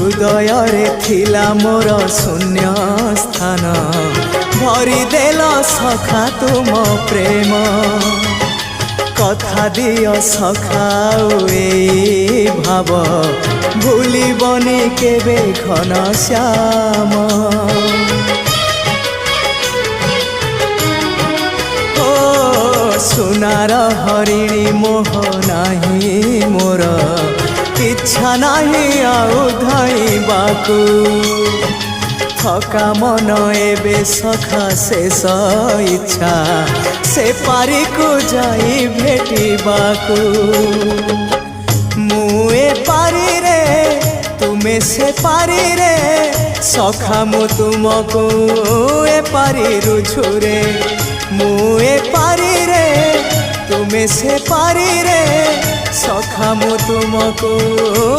हृदय रे थिला मोर शून्य स्थान भरी देल सखा तुम प्रेम कथा दियो सखाओ ए भाव भूलिबनी केबे घन श्याम सुनार हरिणी मोह नाही मोर इच्छा नहीं आउ धाइबाकू थका मन एबे सखा शेष इच्छा से पारी को जाई भेटिबाकू मुए पारी रे तुमे से पारी रे सखा मु तुमको ए पारी रुझुरे मुए पारी रे तुमे से पारी रे सखा मु तुमको